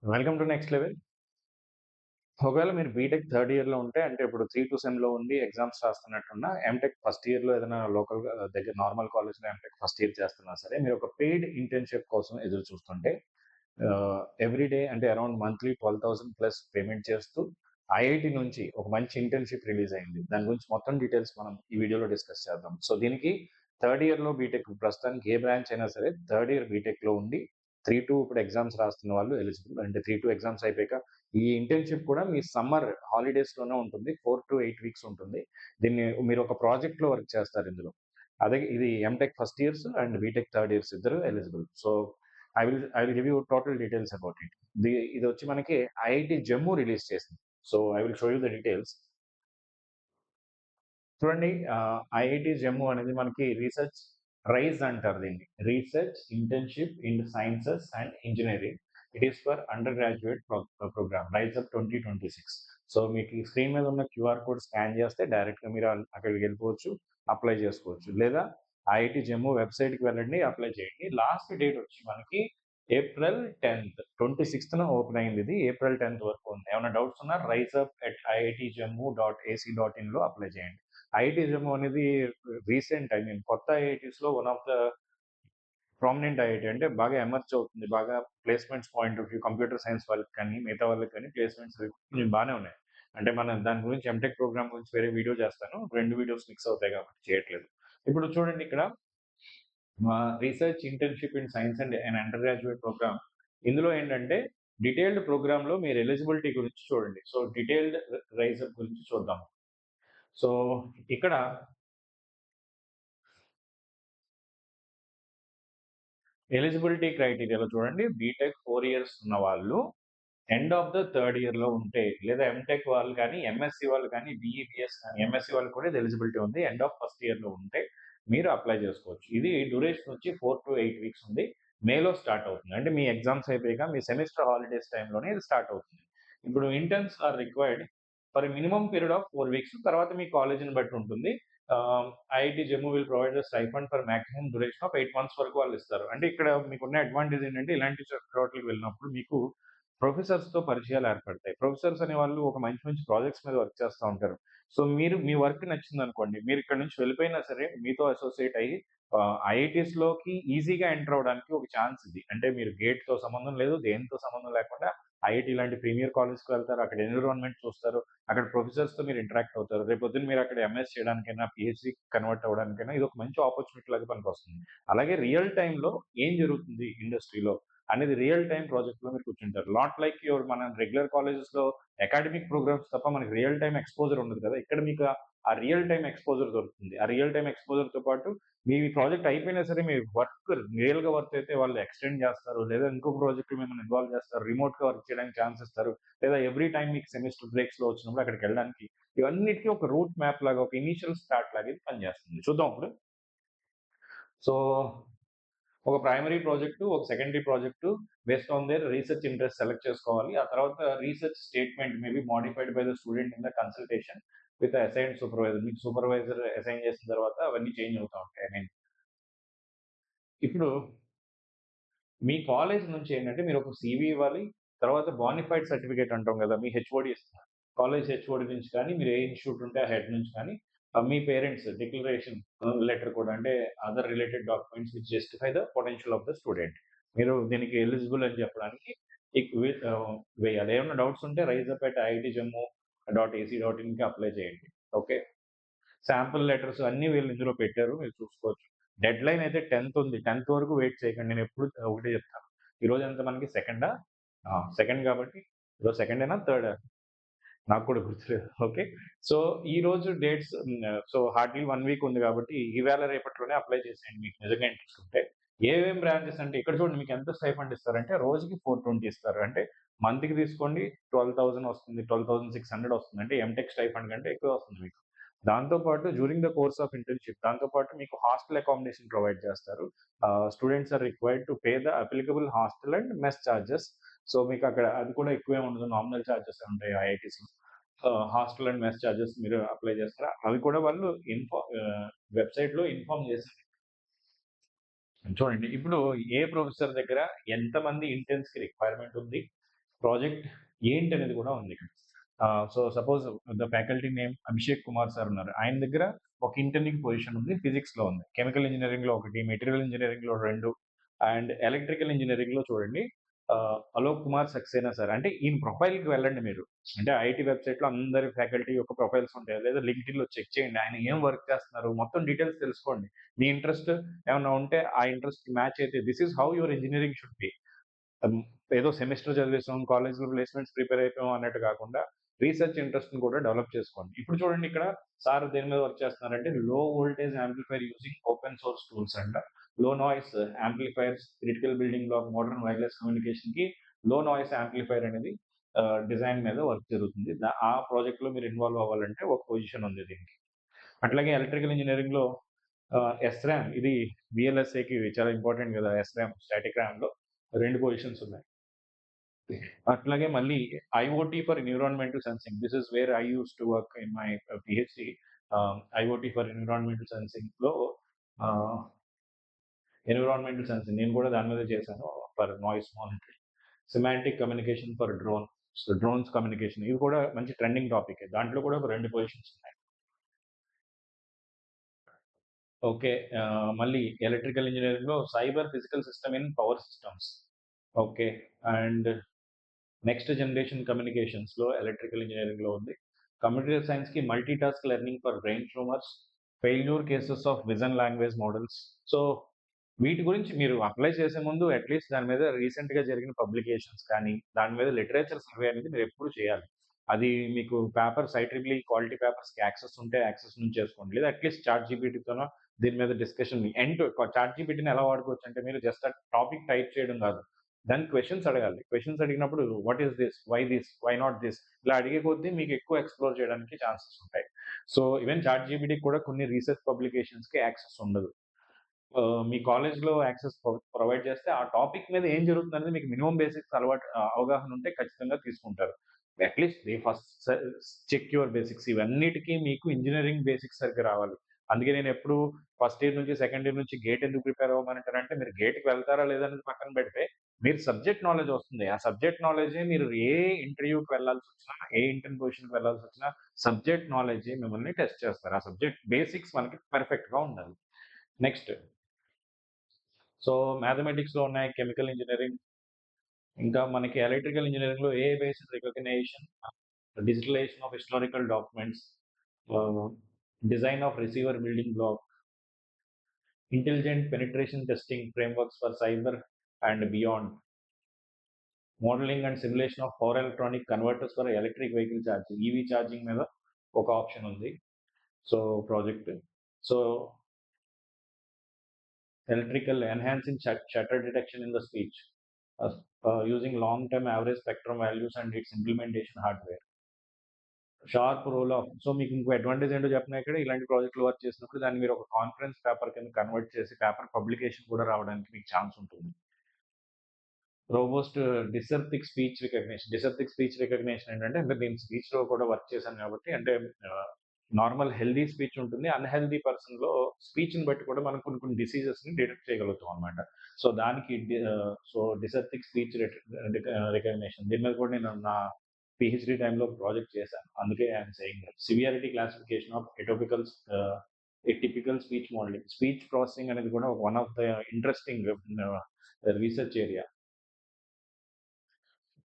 Welcome to next level. ఒకవేళ మీరు BTech third ఇయర్‌లో ఉంటే అంటే ఇప్పుడు 3-2 సెమ్‌లో ఉండి ఎగ్జామ్స్ రాస్తున్నట్టున్నా, ఎంటెక్ ఫస్ట్ ఇయర్‌లో ఏదైనా లోకల్‌గా దగ్గర నార్మల్ కాలేజ్‌లో ఎంటెక్ ఫస్ట్ ఇయర్ చేస్తున్నా సరే, మీరు ఒక పెయిడ్ ఇంటర్న్‌షిప్ కోసం ఎదురు చూస్తుంటే ఎవ్రీ డే అంటే అరౌండ్ మంత్లీ 12,000 ప్లస్ పేమెంట్ చేస్తూ ఐఐటీ నుంచి ఒక మంచి ఇంటర్న్‌షిప్ రిలీజ్ అయింది. దాని గురించి మొత్తం డీటెయిల్స్ మనం ఈ వీడియోలో డిస్కస్ చేద్దాం. సో, దీనికి థర్డ్ ఇయర్‌లో బీటెక్ ప్రస్తుతానికి ఏ బ్రాంచ్ అయినా సరే థర్డ్ ఇయర్ బీటెక్‌లో ఉండి 3-2 ఇప్పుడు ఎగ్జామ్స్ రాస్తున్న వాళ్ళు ఎలిజిబుల్. అంటే 3-2 ఎగ్జామ్స్ అయిపోయాక ఈ ఇంటర్న్‌షిప్ కూడా మీ సమ్మర్ హాలిడేస్‌లోనే ఉంటుంది. 4-8 వీక్స్ ఉంటుంది. దీన్ని మీరు ఒక ప్రాజెక్ట్‌లో వర్క్ చేస్తారు ఇందులో. అదే ఇది MTech first years and BTech third years ఇద్దరు eligible. So, I will give you total details about it. ఇది వచ్చి మనకి ఐఐటీ జమ్మూ రిలీజ్ చేసింది. So, I will show you the details. చూడండి, ఐఐటీ జమ్మూ అనేది మనకి రీసెర్చ్ రైజ్ అంటారు దీన్ని. Research internship in sciences and engineering. It is for undergraduate program rise up 2026. So, మీకు ఈ స్క్రీన్ మీద ఉన్న క్యూఆర్ కోడ్ స్కాన్ చేస్తే డైరెక్ట్‌గా మీరు అక్కడికి వెళ్ళిపోవచ్చు, అప్లై చేసుకోవచ్చు. లేదా ఐఐటీ జమ్మూ వెబ్‌సైట్‌కి వెళ్ళండి, అప్లై చేయండి. లాస్ట్ డేట్ వచ్చి మనకి ఏప్రిల్ 10th 26న ఓపెన్ అయింది ఇది. ఏప్రిల్ 10th వరకు ఉంది. ఏమైనా డౌట్స్ ఉన్నా rise@iitjammu.ac.inలో అప్లై చేయండి. ఐఐటీ జమ్మూ అనేది రీసెంట్, ఐ మీన్ కొత్త ఐఐటీస్‌లో one of the prominent IIT. అంటే బాగా ఎమర్జ్ అవుతుంది. బాగా placements point of view computer science వాళ్ళకి కానీ, మిగతా వాళ్ళకి కానీ ప్లేస్‌మెంట్స్ కొంచెం బానే ఉన్నాయి. అంటే మనం దాని గురించి ఎంటెక్ ప్రోగ్రామ్ గురించి వేరే వీడియో చేస్తాను. 2 వీడియోస్ మిక్స్ అవుతాయి కాబట్టి చేయట్లేదు. ఇప్పుడు చూడండి ఇక్కడ research internship in science and undergraduate program. ఇందులో ఏంటంటే డీటెయిల్డ్ ప్రోగ్రామ్‌లో మీరు ఎలిజిబిలిటీ గురించి చూడండి. సో, డీటెయిల్డ్ రైజ్ అప్ గురించి చూద్దాం. సో, ఇక్కడ ఎలిజిబిలిటీ క్రైటీరియాలో చూడండి, బీటెక్ 4 ఇయర్స్ ఉన్న వాళ్ళు ఎండ్ ఆఫ్ ద థర్డ్ ఇయర్‌లో ఉంటే, లేదా ఎంటెక్ వాళ్ళు కానీ, ఎంఎస్‌సి వాళ్ళు కానీ, బీఈబీఎస్ కానీ, ఎంఎస్‌సి వాళ్ళకి కూడా ఇది ఎలిజిబిలిటీ ఉంది. ఎండ్ ఆఫ్ ఫస్ట్ ఇయర్‌లో ఉంటే మీరు అప్లై చేసుకోవచ్చు. ఇది డ్యూరేషన్ వచ్చి 4-8 వీక్స్ ఉంది. మేలో స్టార్ట్ అవుతుంది. అంటే మీ ఎగ్జామ్స్ అయిపోయాక మీ సెమిస్టర్ హాలిడేస్ టైమ్‌లోనే ఇది స్టార్ట్ అవుతుంది. ఇప్పుడు interns are required for a minimum period of 4 weeks. తర్వాత మీ కాలేజ్‌ని బట్టి ఉంటుంది. IIT Jammu will provide the stipend for maximum duration of 8 months వరకు వాళ్ళు ఇస్తారు. అంటే ఇక్కడ మీకున్న అడ్వాంటేజ్ ఏంటంటే ఇలాంటి చోట్లకి వెళ్ళినప్పుడు మీకు ప్రొఫెసర్స్‌తో పరిచయాలు ఏర్పడతాయి. ప్రొఫెసర్స్ అనేవాళ్ళు ఒక మంచి మంచి ప్రాజెక్ట్స్ మీద వర్క్ చేస్తా ఉంటారు. సో, మీరు మీ వర్క్ నచ్చిందనుకోండి, మీరు ఇక్కడి నుంచి వెళ్ళిపోయినా సరే మీతో అసోసియేట్ అయ్యి ఐఐటీస్‌లోకి ఈజీగా ఎంటర్ అవ్వడానికి ఒక ఛాన్స్ ఇది. అంటే మీరు గేట్‌తో సంబంధం లేదు, దేనితో సంబంధం లేకుండా ఐఐటీ లాంటి ప్రీమియర్ కాలేజ్‌కి వెళ్తారు. అక్కడ ఎన్విరాన్మెంట్ చూస్తారు. అక్కడ ప్రొఫెసర్స్‌తో మీరు ఇంటరాక్ట్ అవుతారు. రేపొద్దున మీరు అక్కడ ఎంఎస్ చేయడానికైనా, పీహెచ్‌డీ కన్వర్ట్ అవ్వడానికైనా ఇదొక మంచి ఆపర్చునిటీ లాగా పనికొస్తుంది. అలాగే రియల్ టైమ్‌లో ఏం జరుగుతుంది ఇండస్ట్రీలో అనేది రియల్ టైమ్ ప్రాజెక్ట్‌లో మీరు కూర్చుంటారు. నాట్ లైక్ మన రెగ్యులర్ కాలేజెస్‌లో అకాడమిక్ ప్రోగ్రామ్స్ తప్ప మనకి రియల్ టైమ్ ఎక్స్‌పోజర్ ఉండదు కదా! ఇక్కడ మీకు ఆ రియల్ టైమ్ ఎక్స్‌పోజర్ దొరుకుతుంది. ఆ రియల్ టైమ్ ఎక్స్‌పోజర్‌తో పాటు మీ ప్రాజెక్ట్ అయిపోయినా సరే మీ వర్క్ రియల్‌గా వర్క్ అయితే వాళ్ళు ఎక్స్‌టెండ్ చేస్తారు. లేదా ఇంకొక ప్రాజెక్ట్‌లో మిమ్మల్ని ఇన్వాల్వ్ చేస్తారు. రిమోట్‌గా వర్క్ చేయడానికి ఛాన్స్ ఇస్తారు. లేదా ఎవ్రీ టైమ్ మీకు సెమిస్టర్ బ్రేక్స్‌లో వచ్చినప్పుడు అక్కడికెళ్ళడానికి ఇవన్నిటికి ఒక రూట్ మ్యాప్ లాగా, ఒక ఇనీషియల్ స్టార్ట్ లాగా ఇది పనిచేస్తుంది. చూద్దాం ఇప్పుడు. సో, ఒక ప్రైమరీ ప్రాజెక్టు, ఒక secondary project based on their research interest select చేసుకోవాలి. ఆ తర్వాత research statement may be modified by the student in the consultation with assigned supervisor. మీకు సూపర్వైజర్ అసైన్ చేసిన తర్వాత అవన్నీ చేంజ్ అవుతా ఉంటాయి. ఐ మీన్ ఇప్పుడు మీ కాలేజ్ నుంచి ఏంటంటే మీరు ఒక సీవీ ఇవ్వాలి. తర్వాత బోనఫైడ్ సర్టిఫికేట్ అంటాం కదా! మీ హెచ్ఓడి ఇస్తారు. కాలేజ్ హెచ్ఓడి నుంచి కానీ, మీరు ఏ ఇన్‌స్టిట్యూట్ ఉంటే ఆ హెడ్ నుంచి కానీ, మీ పేరెంట్స్ డిక్లరేషన్ లెటర్ కూడా అంటే other related documents which justify the potential of the student. మీరు దీనికి ఎలిజిబుల్ అని చెప్పడానికి వేయాలి. ఏమన్నా డౌట్స్ ఉంటే rise@iitjammu.ac.inకి అప్లై చేయండి. ఓకే. శాంపుల్ లెటర్స్ అన్నీ వీళ్ళు ఇందులో పెట్టారు. మీరు చూసుకోవచ్చు. డెడ్‌లైన్ అయితే 10థ్ ఉంది. 10థ్ వరకు వెయిట్ చేయకండి. నేనెప్పుడు ఒకటే చెప్తాను. ఈరోజు ఎంత మనకి సెకండా? సెకండ్ కాబట్టి ఈరోజు సెకండేనా? థర్డా? నాకు కూడా గుర్తులేదు. ఓకే. సో, ఈరోజు డేట్స్ సో, హార్డ్‌లీ 1 వీక్ ఉంది కాబట్టి ఇవాళ రేపట్లోనే అప్లై చేసేయండి మీకు నిజంగా ఇంట్రెస్ట్ ఉంటే. ఏమేం బ్రాంచెస్ అంటే ఇక్కడ చూడండి మీకు ఎంత స్టైఫండ్ ఇస్తారంటే రోజుకి 420 ఇస్తారు. అంటే మంత్‌కి తీసుకోండి 12,000 వస్తుంది. 12,600 వస్తుంది. అంటే ఎంటెక్ స్టైఫండ్ కంటే ఎక్కువ వస్తుంది మీకు. దాంతో పాటు during the course of internship దాంతో పాటు మీకు హాస్టల్ అకామిడేషన్ ప్రొవైడ్ చేస్తారు. Students are required to pay the applicable hostel and mess charges. So, మీకక్కడ అది కూడా ఎక్కువేం ఉండదు. నామినల్ చార్జెసే ఉంటాయి ఐఐటీస్‌లో. హాస్టల్ అండ్ మెస్ చార్జెస్ మీరు అప్లై చేస్తారా? అవి కూడా వాళ్ళు వెబ్‌సైట్‌లో ఇన్ఫార్మ్ చేశారు. చూడండి ఇప్పుడు ఏ ప్రొఫెసర్ దగ్గర ఎంతమంది ఇంటర్న్స్‌కి రిక్వైర్మెంట్ ఉంది? ప్రాజెక్ట్ ఏంటనేది కూడా ఉంది. So suppose the faculty name Abhishek Kumar sir ఉన్నారు. ఆయన దగ్గర ఒక ఇంటర్నింగ్ పొజిషన్ ఉంది. ఫిజిక్స్‌లో ఉంది. కెమికల్ ఇంజినీరింగ్‌లో ఒకటి, మెటీరియల్ ఇంజినీరింగ్‌లో 2 అండ్ ఎలక్ట్రికల్ ఇంజినీరింగ్‌లో చూడండి అలోక్ కుమార్ సక్సేనా సార్. అంటే ఈయన ప్రొఫైల్‌కి వెళ్ళండి మీరు. అంటే ఐఐటీ వెబ్‌సైట్‌లో అందరి ఫ్యాకల్టీ యొక్క ప్రొఫైల్స్ ఉంటాయి. లేదా లింక్డ్ఇన్‌లో చెక్ చేయండి. ఆయన ఏం వర్క్ చేస్తున్నారు మొత్తం డీటెయిల్స్ తెలుసుకోండి. మీ ఇంట్రెస్ట్ ఏమన్నా ఉంటే ఆ ఇంట్రెస్ట్‌కి మ్యాచ్ అయితే this is how your engineering should be. హ్మ్. ఏదో సెమిస్టర్ చదివేసాం, కాలేజ్‌లో ప్లేస్‌మెంట్స్ ప్రిపేర్ అయిపోయాం అన్నట్టు కాకుండా, రీసెర్చ్ ఇంట్రెస్ట్‌ని కూడా డెవలప్ చేసుకోండి. ఇప్పుడు చూడండి ఇక్కడ సార్ దేని మీద వర్క్ చేస్తున్నారంటే, low voltage amplifier using open source tools అంట. Low noise amplifiers, critical building block, modern wireless కమ్యూనికేషన్‌కి లో నాయిస్ యాంప్లిఫైయర్ అనేది డిజైన్ మీద వర్క్ జరుగుతుంది. ఆ ప్రాజెక్ట్‌లో మీరు ఇన్వాల్వ్ అవ్వాలంటే ఒక పొజిషన్ ఉంది దీనికి. అట్లాగే ఎలక్ట్రికల్ ఇంజినీరింగ్‌లో ఎస్‌రామ్ ఇది వీఎల్ఎస్ఐకి చాలా ఇంపార్టెంట్ కదా! ఎస్‌రామ్, స్టాటిక్ ర్యామ్‌లో 2 పొజిషన్స్ ఉన్నాయి. అట్లాగే మళ్ళీ IoT for environmental sensing. This is where I used to work in my PhD. IoT for environmental సెన్సింగ్‌లో ఆహ్, ఎన్విరాన్మెంటల్ సెన్సింగ్ నేను కూడా దాని మీదే చేశాను for noise monitoring. Semantic communication for drone. So, drones communication ఇది కూడా మంచి ట్రెండింగ్ టాపికే. దాంట్లో కూడా ఒక 2 పొజిషన్స్ ఉన్నాయి. ఓకే. మళ్ళీ ఎలక్ట్రికల్ ఇంజినీరింగ్‌లో cyber physical system in power systems. Okay. And next generation కమ్యూనికేషన్స్‌లో ఎలక్ట్రికల్ ఇంజినీరింగ్‌లో ఉంది. కంప్యూటర్ సైన్స్‌కి multi task learning for brain tumours, failure cases of vision language models. So, వీటి గురించి మీరు అప్లై చేసే ముందు అట్‌లీస్ట్ దాని మీద రీసెంట్‌గా జరిగిన పబ్లికేషన్స్ కానీ, దాని మీద లిటరేచర్ సర్వే అనేది మీరెప్పుడు చేయాలి. అది మీకు పేపర్స్ ఐట్రిగ్లీ క్వాలిటీ పేపర్స్‌కి యాక్సెస్ ఉంటే యాక్సెస్ నుంచి చేసుకోండి. లేదా అట్‌లీస్ట్ చాట్ జీపీటీతోనో దీని మీద డిస్కషన్ చాట్ జీపీటీని ఎలా వాడుకోవచ్చంటే మీరు జస్ట్ ఆ టాపిక్ టైప్ చేయడం కాదు. దానికి క్వెషన్స్ అడగాలి. క్వెషన్స్ అడిగినప్పుడు what is this? Why not this? ఇలా అడిగే కొద్దీ మీకు ఎక్కువ ఎక్స్‌ప్లోర్ చేయడానికి ఛాన్సెస్ ఉంటాయి. సో, ఈవెన్ చాట్ జీపీటీకి కూడా కొన్ని రీసెర్చ్ పబ్లికేషన్స్‌కి యాక్సెస్ ఉండదు. మీ కాలేజ్‌లో యాక్సెస్ ప్రొవైడ్ చేస్తే ఆ టాపిక్ మీద ఏం జరుగుతుందనేది మీకు మినిమమ్ బేసిక్స్ అవగాహన ఉంటే ఖచ్చితంగా తీసుకుంటారు. At least they first check your basics ఇవన్నిటికి మీకు ఇంజినీరింగ్ బేసిక్స్ సరిగ్గా రావాలి. అందుకే నేనెప్పుడు ఫస్ట్ ఇయర్ నుంచి సెకండ్ ఇయర్ నుంచి గేట్ ఎందుకు ప్రిపేర్ అవ్వమంటానంటే మీరు గేట్‌కి వెళ్తారా లేదా అనేది పక్కన పెడితే మీరు సబ్జెక్ట్ నాలెడ్జ్ వస్తుంది. ఆ సబ్జెక్ట్ నాలెడ్జే మీరు ఏ ఇంటర్వ్యూకి వెళ్ళాల్సొచ్చినా, ఏ ఇంటర్న్ పొజిషన్‌కి వెళ్ళాల్సొచ్చినా సబ్జెక్ట్ నాలెడ్జే మిమ్మల్ని టెస్ట్ చేస్తారు. ఆ సబ్జెక్ట్ బేసిక్స్ మనకి పర్ఫెక్ట్‌గా ఉండాలి. నెక్స్ట్ సో, మ్యాథమెటిక్స్‌లో ఉన్నాయి కెమికల్ ఇంజినీరింగ్. ఇంకా మనకి ఎలక్ట్రికల్ ఇంజినీరింగ్‌లో AI based recognition, digitalisation of historical documents, ah, design of receiver building block, intelligent penetration testing frameworks for cyber and beyond, modelling and simulation of power electronic converters for electric vehicle charging. EV charging మీద ఒక option ఉంది. So, project. So, electrical enhancing chatter detection in the speech, using long-term average spectrum values and its implementation hardware. Sharp roll off so మీకు ఇంకో advantage ఏంటో చెప్పనా ఇక్కడ ఇలాంటి ప్రాజెక్ట్‌లో వర్క్ చేసినప్పుడు దాన్ని మీరు ఒక కాన్ఫరెన్స్ పేపర్ కింద కన్వర్ట్ చేసి పేపర్ పబ్లికేషన్ కూడా రావడానికి మీకు ఛాన్స్ ఉంటుంది. రోబోస్ట్ డిసెప్టిక్ స్పీచ్ రికగ్నిషన్ ఏంటంటే అంటే నేను స్పీచ్‌లో కూడా వర్క్ చేశాను కాబట్టి అంటే నార్మల్ హెల్తీ స్పీచ్ ఉంటుంది. అన్‌హెల్తీ పర్సన్‌లో స్పీచ్‌ని బట్టి కూడా మనం కొన్ని కొన్ని డిసీజెస్‌ని డిటెక్ట్ చేయగలుగుతాం అన్నమాట. సో దానికి డిసెప్టిక్ స్పీచ్ రికగ్నిషన్ దీని మీద కూడా నేను నా పీహెచ్‌డీ టైమ్‌లో ప్రాజెక్ట్ చేశాను. అందుకే I am saying that. Severity classification of atypical speech modelling. Speech processing అనేది కూడా one of the interesting research area.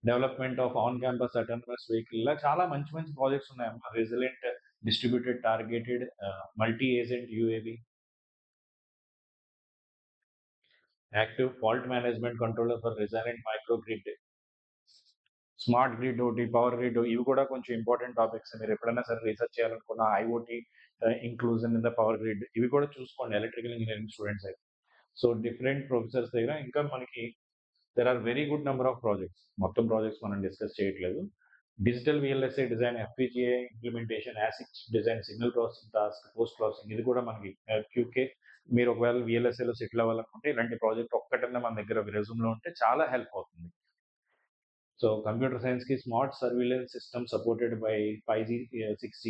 Development of on campus autonomous vehicle ఇలా చాలా మంచి మంచి ప్రాజెక్ట్స్ ఉన్నాయమ్మా. Resilient distributed targeted multi agent UAV, active fault management controller for resilient micro grid, smart grid ఒకటి, power grid ఇవి కూడా కొంచెం important topics. మీరు ఎప్పుడైనా సరే రీసెర్చ్ చేయాలనుకున్న IoT inclusion in the power grid ఇవి కూడా చూసుకోండి ఎలక్ట్రికల్ ఇంజినీరింగ్ స్టూడెంట్స్ అయితే. సో డిఫరెంట్ ప్రొఫెసర్స్ దగ్గర ఇంకా మనకి there are very good number of projects. మొత్తం ప్రాజెక్ట్స్ మనం డిస్కస్ చేయట్లేదు. Digital VLSI design, FPGA implementation, ASIC chip design, signal processing task, post processing ఇది కూడా మనకి క్యూకే మీరు ఒకవేళ వీఎల్ఎస్ఐలో సెటిల్ అవ్వాలనుకుంటే ఇలాంటి ప్రాజెక్ట్ ఒక్కటన్నా మన దగ్గర రెజ్యూమ్‌లో ఉంటే చాలా హెల్ప్ అవుతుంది. సో కంప్యూటర్ సైన్స్‌కి smart surveillance system supported by 5G, 6G,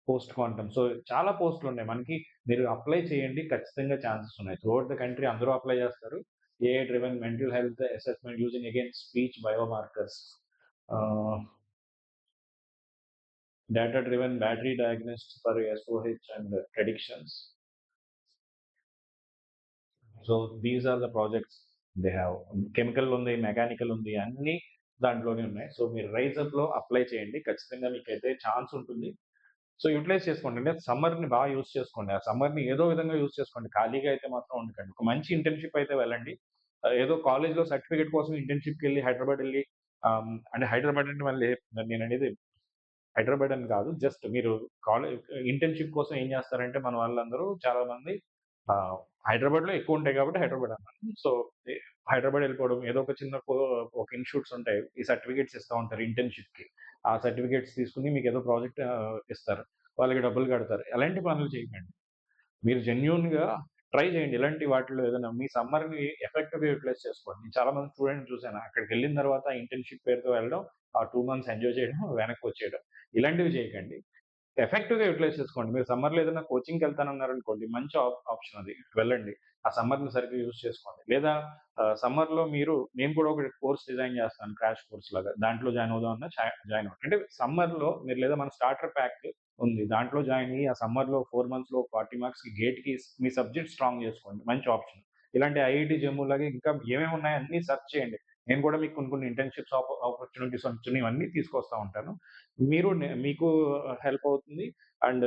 post quantum. So చాలా పోస్టులున్నాయి. మనకి మీరు అప్లై చేయండి. ఖచ్చితంగా ఛాన్సెస్ ఉన్నాయి. త్రూ ఔట్ ద కంట్రీ అందరూ అప్లై చేస్తారు. AI driven mental health assessment using again speech biomarkers, uh, data driven battery diagnostics for SOH and predictions. So these are the projects they have. Chemical ఉంది, mechanical ఉంది, అన్ని దాంట్లోనే ఉన్నాయి. So మీరు rise up లో apply చేయండి, ఖచ్చితంగా మీకైతే ఛాన్స్ ఉంటుంది. సో యూటిలైజ్ చేసుకోండి, అంటే సమ్మర్ని బాగా యూస్ చేసుకోండి. ఆ సమ్మర్ని ఏదో విధంగా యూస్ చేసుకోండి, ఖాళీగా అయితే మాత్రం ఉండకండి. ఒక మంచి ఇంటర్న్షిప్ అయితే వెళ్ళండి. ఏదో కాలేజ్లో సర్టిఫికేట్ కోసం ఇంటర్న్షిప్కి వెళ్ళి హైదరాబాద్ వెళ్ళి, అంటే హైదరాబాద్ అంటే మళ్ళీ నేను అనేది హైదరాబాద్ అని కాదు, జస్ట్ మీరు కాలేజ్ ఇంటర్న్షిప్ కోసం ఏం చేస్తారంటే మన వాళ్ళందరూ చాలా మంది హైదరాబాద్లో ఎక్కువ ఉంటాయి కాబట్టి హైదరాబాద్ అన్నాను. సో హైదరాబాద్ వెళ్ళిపోవడం, ఏదో ఒక చిన్న ఒక ఇన్స్టిట్యూట్స్ ఉంటాయి, ఈ సర్టిఫికేట్స్ ఇస్తూ ఉంటారు ఇంటర్న్షిప్కి. ఆ సర్టిఫికేట్స్ తీసుకుని మీకు ఏదో ప్రాజెక్ట్ ఇస్తారు, వాళ్ళకి డబ్బులు కడతారు. అలాంటి పనులు చేయకండి. మీరు జెన్యూన్గా ట్రై చేయండి. ఇలాంటి వాటిలో ఏదైనా మీ సమ్మర్ని ఎఫెక్టివ్గా యూటిలైజ్ చేసుకోండి. నేను చాలా మంది స్టూడెంట్ చూశాను, అక్కడికి వెళ్ళిన తర్వాత ఇంటర్న్షిప్ పేరుతో వెళ్ళడం, ఆ 2 months ఎంజాయ్ చేయడం, వెనక్కి వచ్చేయడం. ఇలాంటివి చేయకండి. ఎఫెక్టివ్‌గా యుటిలైజ్ చేసుకోండి. మీరు సమ్మర్‌లో ఏదైనా కోచింగ్‌కెళ్తానన్నారనుకోండి, మంచి ఆప్షన్ అది. వెళ్ళండి. ఆ సమ్మర్‌ని సరిగ్గా యూజ్ చేసుకోండి. లేదా సమ్మర్‌లో నేను కూడా ఒక కోర్స్ డిజైన్ చేస్తాను, క్రాష్ కోర్స్ లాగా. దాంట్లో జాయిన్ అవుదామన్నా జాయిన్ అవ్వండి. అంటే సమ్మర్‌లో మీరు, లేదా మన స్టార్టర్ ప్యాక్ ఉంది, దాంట్లో జాయిన్ అయ్యి ఆ సమ్మర్‌లో 4 monthsలో 40 మార్క్స్‌కి గేట్‌కి మీ సబ్జెక్ట్ స్ట్రాంగ్ చేసుకోండి. మంచి ఆప్షన్. ఇలాంటి ఐఐటీ జమ్మూ లాగా ఇంకా ఏమేమి ఉన్నాయో అన్నీ సెర్చ్ చేయండి. నేను కూడా మీకు కొన్ని కొన్ని ఇంటర్న్‌షిప్స్ ఆపర్చునిటీస్ వచ్చినయి, ఇవన్నీ తీసుకొస్తా ఉంటాను. మీకు హెల్ప్ అవుతుంది. అండ్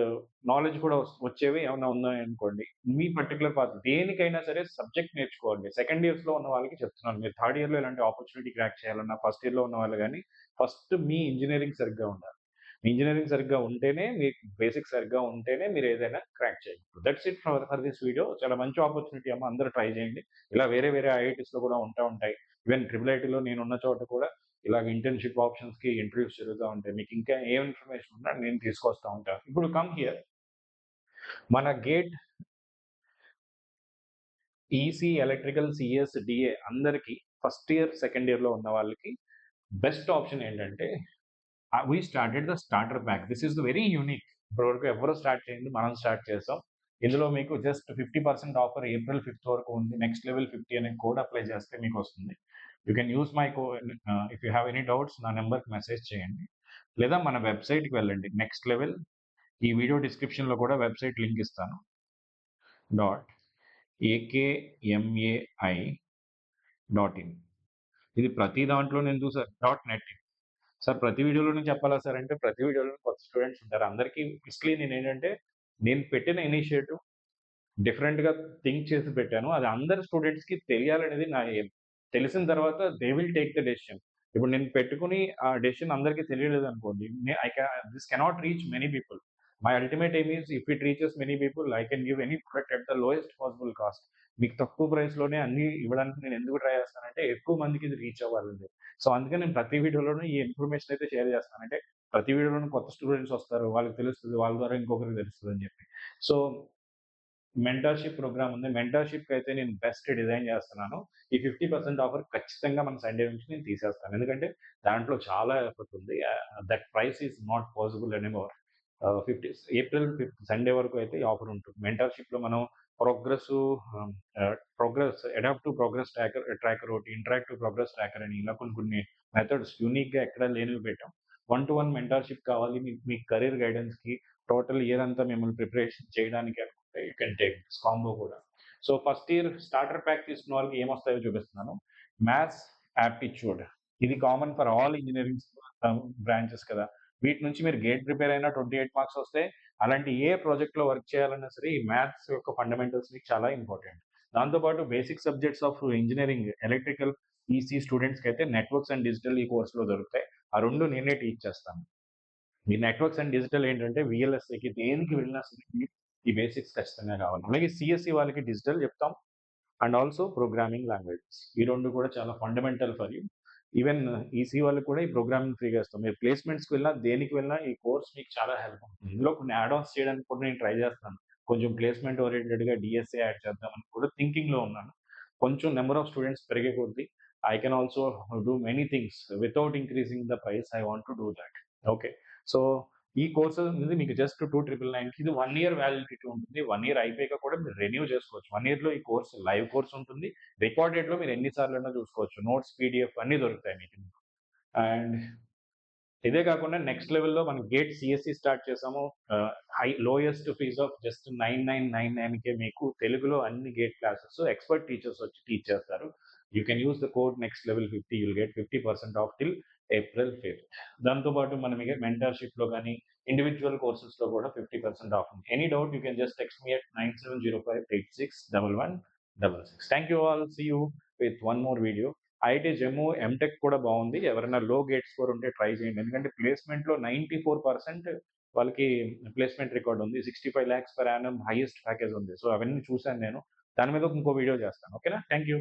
నాలెడ్జ్ కూడా వచ్చేవి ఏమన్నా ఉన్నాయనుకోండి. మీ పర్టిక్యులర్ పాత్ దేనికైనా సరే సబ్జెక్ట్ నేర్చుకోండి. సెకండ్ ఇయర్స్‌లో ఉన్న వాళ్ళకి చెప్తున్నాను. మీరు థర్డ్ ఇయర్‌లో ఇలాంటి ఆపర్చునిటీ క్రాక్ చేయాలన్నా, ఫస్ట్ ఇయర్‌లో ఉన్న వాళ్ళు గాని, ఫస్ట్ మీ ఇంజినీరింగ్ సరిగ్గా ఉండాలి. మీ ఇంజినీరింగ్ సరిగ్గా ఉంటేనే, మీకు బేసిక్స్ సరిగ్గా ఉంటేనే మీరు ఏదైనా క్రాక్ చేయగలరు. That's it for this video. చాలా మంచి ఆపర్చునిటీ అమ్మ, అందరూ ట్రై చేయండి. ఇలా వేరే వేరే ఐఐటీస్‌లో కూడా ఉంటాయి. ఈవెన్ ట్రిపుల్ ఐటీలో నేనున్న చోట కూడా ఇలాగ ఇంటర్న్‌షిప్ ఆప్షన్స్‌కి ఇంటర్వ్యూస్ జరుగుతా ఉంటాయి. మీకు ఇంకా ఏ ఇన్ఫర్మేషన్ ఉన్నా నేను తీసుకొస్తా ఉంటాను. ఇప్పుడు కమ్ హియర్, మన GATE EC, electrical, CS, DA అందరికీ ఫస్ట్ ఇయర్, సెకండ్ ఇయర్‌లో ఉన్న వాళ్ళకి బెస్ట్ ఆప్షన్ ఏంటంటే, we started the starter pack. This is very unique. ఇప్పటివరకు ఎవరు స్టార్ట్ చేయండి, మనం స్టార్ట్ చేసాం. ఇందులో మీకు జస్ట్ 50% ఆఫర్ ఏప్రిల్ 5th వరకు ఉంది. నెక్స్ట్ లెవెల్ 50 అనే కోడ్ అప్లై చేస్తే మీకు వస్తుంది. You can use my code. If you have any doubts నా నెంబర్కి మెసేజ్ చేయండి, లేదా మన వెబ్సైట్కి వెళ్ళండి. నెక్స్ట్ లెవెల్, ఈ వీడియో డిస్క్రిప్షన్లో కూడా వెబ్సైట్ లింక్ ఇస్తాను. AKMAI.in. ఇది ప్రతి దాంట్లో నేను చూసాను. .net. సార్ ప్రతి వీడియోలో నేను చెప్పాలా సార్ అంటే, ప్రతి వీడియోలో కొత్త స్టూడెంట్స్ ఉంటారు. అందరికీ బేసికలీ నేను పెట్టిన ఇనిషియేటివ్ డిఫరెంట్‌గా థింక్ చేసి పెట్టాను. అది అందరి స్టూడెంట్స్‌కి తెలియాలనేది నా ఎయిమ్. తెలిసిన తర్వాత they will take the decision. ఇప్పుడు నేను పెట్టుకొని ఆ డెసిషన్ అందరికీ తెలియలేదనుకోండి, this cannot reach many people. My ultimate aim is, if it reaches many people, I can give any product at the lowest possible cost. మీకు తక్కువ ప్రైస్‌లోనే అన్నీ ఇవ్వడానికి నేను ఎందుకు ట్రై చేస్తానంటే, ఎక్కువ మందికి ఇది రీచ్ అవ్వాలని. సో అందుకని నేను ప్రతి వీడియోలోనూ ఈ ఇన్ఫర్మేషన్ అయితే షేర్ చేస్తాను. అంటే ప్రతి వీడియోలోనూ కొత్త స్టూడెంట్స్ వస్తారు, వాళ్ళకి తెలుస్తది, వాళ్ళ ద్వారా ఇంకొకరికి తెలుస్తదని చెప్పి. సో మెంటర్‌షిప్ ప్రోగ్రామ్ ఉంది. మెంటర్‌షిప్‌కి అయితే నేను బెస్ట్ డిజైన్ చేస్తున్నాను. ఈ 50% ఆఫర్ ఖచ్చితంగా మన సండే నుంచి నేను తీసేస్తాను. ఎందుకంటే దాంట్లో చాలా ఎఫర్ట్ ఉంది. That price is not possible anymore. 50 April 5th Sunday వరకు అయితే ఈ ఆఫర్ ఉంటుంది. మెంటర్‌షిప్‌లో మనం ప్రోగ్రెస్ అడాప్టివ్ ప్రోగ్రెస్ ట్రాకర్ ఒకటి, ఇంటరాక్టివ్ ప్రోగ్రెస్ ట్రాకర్ అని, ఇలా కొన్ని కొన్ని మెథడ్స్ యూనిక్‌గా ఎక్కడ లేనివి పెట్టాం. 1-to-1 మెంటర్‌షిప్ కావాలి మీ కెరీర్ గైడెన్స్‌కి, టోటల్ ఇయర్ అంతా మిమ్మల్ని ప్రిపరేషన్ చేయడానికి అనుకుంటే you can take this combo కూడా. So first year starter pack తీసుకున్న వాళ్ళకి ఏమొస్తాయో చూపిస్తున్నాను. మ్యాథ్స్, యాప్టిట్యూడ్, ఇది common for all engineering branches కదా. వీటి నుంచి మీరు గేట్ ప్రిపేర్ అయినా 28 మార్క్స్ వస్తాయి. అలాంటి ఏ ప్రాజెక్ట్‌లో వర్క్ చేయాలన్నా సరే ఈ మ్యాథ్స్ యొక్క ఫండమెంటల్స్ మీకు చాలా ఇంపార్టెంట్. దాంతో పాటు basic subjects of engineering, electrical, EC స్టూడెంట్స్‌కి అయితే నెట్వర్క్స్ అండ్ డిజిటల్ ఈ కోర్స్‌లో దొరుకుతాయి. ఆ 2 నేనే టీచ్ చేస్తాను. ఈ నెట్వర్క్స్ అండ్ డిజిటల్ ఏంటంటే వీఎల్ఎస్ఐకి దేనికి వెళ్ళినా సరే ఈ బేసిక్స్ ఖచ్చితంగా కావాలి. అలాగే సిఎస్సి వాళ్ళకి డిజిటల్ చెప్తాం, అండ్ ఆల్సో ప్రోగ్రామింగ్ లాంగ్వేజెస్. ఈ 2 కూడా చాలా fundamental for you. Even EC వాళ్ళకి కూడా ఈ ప్రోగ్రామింగ్ ఫ్రీగా ఇస్తాం. మీరు ప్లేస్‌మెంట్స్‌కి వెళ్ళినా, దేనికి వెళ్ళినా ఈ కోర్స్ మీకు చాలా హెల్ప్ అవుతుంది. ఇందులో కొన్ని యాడ్ ఆన్స్ చేయడానికి కూడా నేను ట్రై చేస్తున్నాను. కొంచెం ప్లేస్‌మెంట్ ఓరియెంటెడ్‌గా డీఎస్ఏ యాడ్ చేద్దామని కూడా థింకింగ్‌లో ఉన్నాను. కొంచెం నంబర్ ఆఫ్ స్టూడెంట్స్ పెరిగే కొద్దీ I can also do many things without increasing the price. I want to do thought. Okay. So ఈ కోర్స్ అనేది మీకు జస్ట్ 2,999కి ఇది 1 ఇయర్ వ్యాలిడిటీ ఉంటుంది. 1 ఇయర్ అయిపోయాక కూడా మీరు రెన్యూ చేసుకోవచ్చు. 1 ఇయర్‌లో ఈ కోర్స్ లైవ్ కోర్స్ ఉంటుంది. రికార్డెడ్‌లో మీరు ఎన్ని సార్లైనా చూసుకోవచ్చు. నోట్స్, పీడీఎఫ్ అన్నీ దొరుకుతాయి మీకు. అండ్ ఇదే కాకుండా నెక్స్ట్ లెవెల్‌లో మనం గేట్ సీఎస్‌సి స్టార్ట్ చేసాము. లోయెస్ట్ ఫీస్ ఆఫ్ జస్ట్ 9,999కే మీకు తెలుగులో అన్ని గేట్ క్లాసెస్ ఎక్స్‌పర్ట్ టీచర్స్ వచ్చి టీచ్ చేస్తారు. You can use the code next level 50. You'll get 50% of till April 5th. దాంతో పాటు మనకి మెంటర్‌షిప్‌లో గాని, ఇండివిడ్యువల్ కోర్సెస్‌లో కూడా 50% ఆఫ్ ఉంది. Any doubt you can just text me at 9705861166. Thank you all. See you with one more video. IIT Jammu MTech కూడా బాగుంది. ఎవరైనా లో గేట్ స్కోర్ ఉంటే ట్రై చేయండి. ఎందుకంటే ప్లేస్మెంట్‌లో 94% వాళ్ళకి ప్లేస్మెంట్ రికార్డ్ ఉంది. 65 lakhs per annum highest package ఉంది. సో అవన్నీ చూసాను నేను. దాని మీద ఇంకో వీడియో చేస్తాను. ఓకేనా? Thank you.